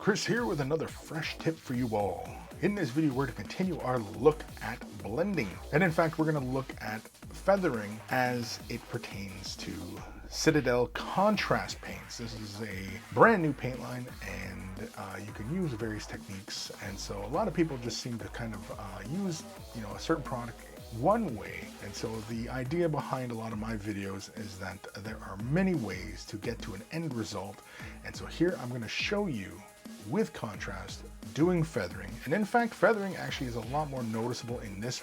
Chris here with another fresh tip for you all. In this video, we're to continue our look at blending. And in fact, we're going to look at feathering as it pertains to Citadel Contrast paints. This is a brand new paint line, and you can use various techniques. And so a lot of people just seem to kind of use, a certain product one way. And so the idea behind a lot of my videos is that there are many ways to get to an end result. And so here I'm going to show you with contrast doing feathering. And in fact, feathering actually is a lot more noticeable in this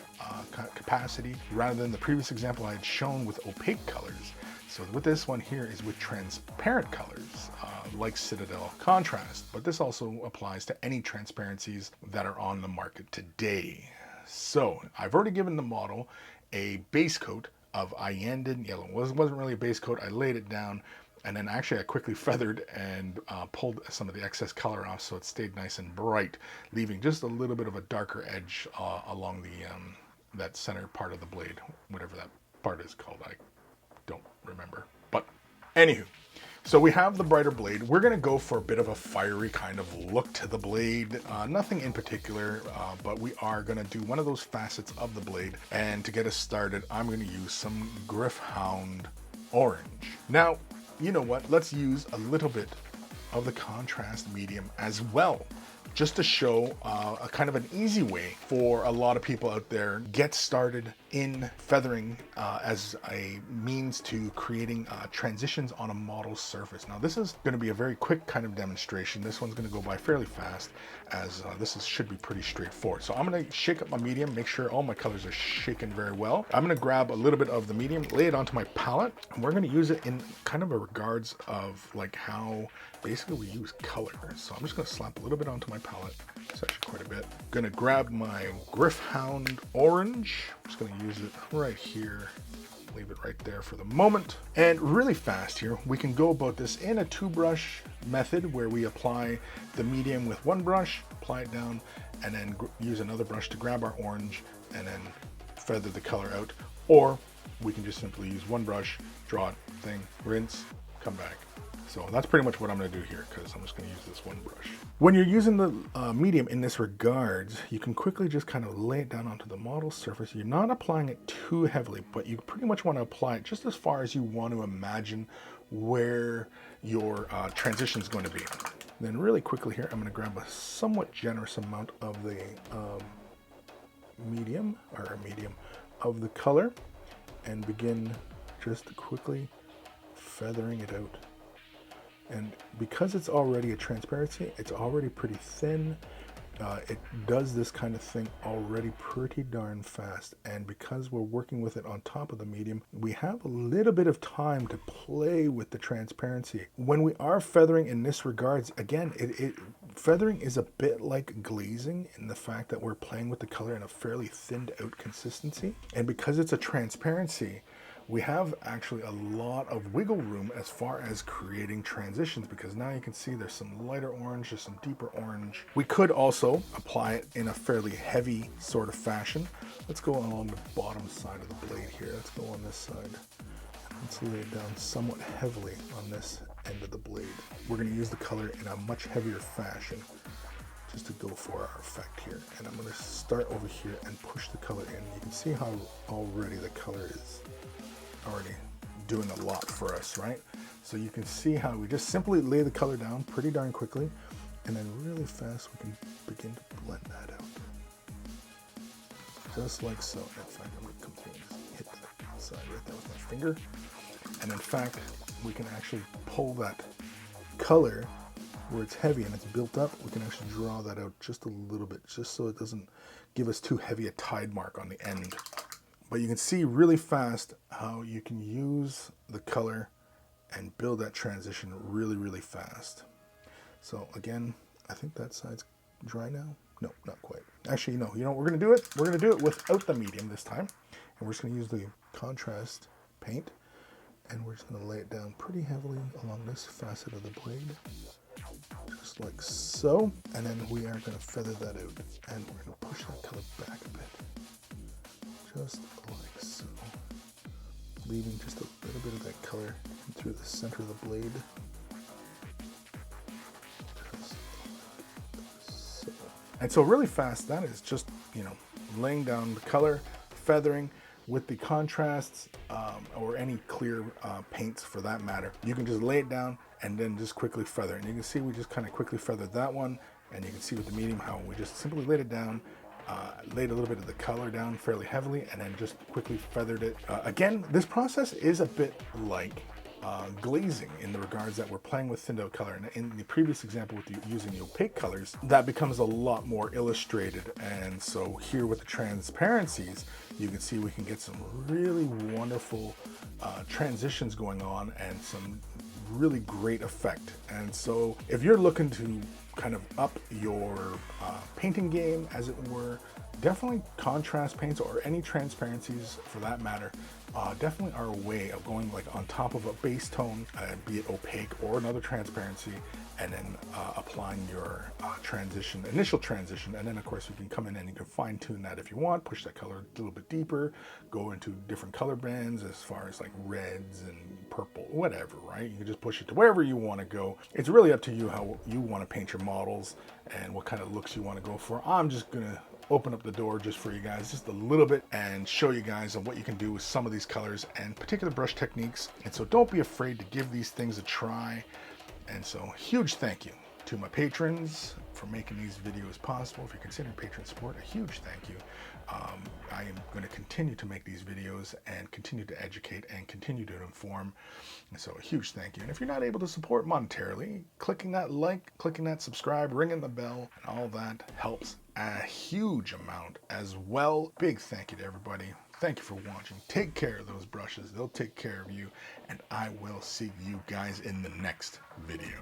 capacity rather than the previous example I had shown with opaque colors. So with this one here is with transparent colors, like Citadel Contrast, but this also applies to any transparencies that are on the market today. So I've already given the model a base coat of Iandin yellow. It wasn't really a base coat. I laid it down, and then actually I quickly feathered and pulled some of the excess color off so it stayed nice and bright, leaving just a little bit of a darker edge along the that center part of the blade, whatever that part is called. I don't remember. But anywho, so we have the brighter blade. We're going to go for a bit of a fiery kind of look to the blade. Nothing in particular, but we are going to do one of those facets of the blade. And to get us started, I'm going to use some Gryph-hound orange. Now, you know what? Let's use a little bit of the contrast medium as well, just to show a kind of an easy way for a lot of people out there get started in feathering as a means to creating transitions on a model surface. Now this is going to be a very quick kind of demonstration. This one's going to go by fairly fast, as should be pretty straightforward. So I'm going to shake up my medium, make sure all my colors are shaken very well. I'm going to grab a little bit of the medium, lay it onto my palette, and we're going to use it in kind of a regards of like how basically we use color. So I'm just going to slap a little bit onto my palette. It's actually quite a bit. I'm going to grab my Gryph-hound orange. I'm just going to use it right here. Leave it right there for the moment. And really fast here, we can go about this in a two brush method where we apply the medium with one brush, apply it down, and then use another brush to grab our orange and then feather the color out. Or we can just simply use one brush, draw it, thing, rinse, come back. So that's pretty much what I'm going to do here, because I'm just going to use this one brush. When you're using the medium in this regards, you can quickly just kind of lay it down onto the model surface. You're not applying it too heavily, but you pretty much want to apply it just as far as you want to imagine where your transition is going to be. Then really quickly here, I'm going to grab a somewhat generous amount of the medium of the color and begin just quickly feathering it out. And because it's already a transparency, it's already pretty thin. It does this kind of thing already pretty darn fast. And because we're working with it on top of the medium, we have a little bit of time to play with the transparency. When we are feathering in this regards, again, feathering is a bit like glazing in the fact that we're playing with the color in a fairly thinned out consistency. And because it's a transparency, we have actually a lot of wiggle room as far as creating transitions, because now you can see there's some lighter orange, there's some deeper orange. We could also apply it in a fairly heavy sort of fashion. Let's go along the bottom side of the blade here. Let's go on this side. Let's lay it down somewhat heavily on this end of the blade. We're going to use the color in a much heavier fashion just to go for our effect here. And I'm going to start over here and push the color in. You can see how already the color is already doing a lot for us, right? So you can see how we just simply lay the color down pretty darn quickly, and then really fast we can begin to blend that out. Just like so. In fact, I'm going to come through and just hit the side right there with my finger. And in fact, we can actually pull that color where it's heavy and it's built up. We can actually draw that out just a little bit, just so it doesn't give us too heavy a tide mark on the end. But you can see really fast how you can use the color and build that transition really, really fast. So again, I think that side's dry now. No, not quite. Actually, no, you know what we're going to do it? We're going to do it without the medium this time. And we're just going to use the contrast paint. And we're just going to lay it down pretty heavily along this facet of the blade. Just like so. And then we are going to feather that out. And we're going to push that color back a bit. Just like so, leaving just a little bit of that color through the center of the blade. Just like And so really fast, that is just, laying down the color, feathering with the contrasts, or any clear paints for that matter. You can just lay it down and then just quickly feather. And you can see we just kind of quickly feathered that one. And you can see with the medium how we just simply laid it down, laid a little bit of the color down fairly heavily, and then just quickly feathered it. Again, this process is a bit like glazing in the regards that we're playing with Citadel Color. And in the previous example with using the opaque colors, that becomes a lot more illustrated. And so here with the transparencies, you can see we can get some really wonderful transitions going on and some really great effect. And so if you're looking to kind of up your painting game, as it were, definitely contrast paints or any transparencies for that matter definitely are a way of going like on top of a base tone, be it opaque or another transparency, and then applying your initial transition. And then of course you can come in and you can fine tune that if you want, push that color a little bit deeper, go into different color bands as far as like reds and purple, whatever, right? You can just push it to wherever you want to go. It's really up to you how you want to paint your models and what kind of looks you want to go for. I'm just gonna open up the door just for you guys just a little bit and show you guys on what you can do with some of these colors and particular brush techniques. And so don't be afraid to give these things a try. And so huge thank you to my patrons for making these videos possible. If you're considering patron support, a huge thank you. I am going to continue to make these videos and continue to educate and continue to inform. And so a huge thank you. And if you're not able to support monetarily, clicking that like, clicking that subscribe, ringing the bell, and all that helps a huge amount as well. Big thank you to everybody. Thank you for watching. Take care of those brushes. They'll take care of you. And I will see you guys in the next video.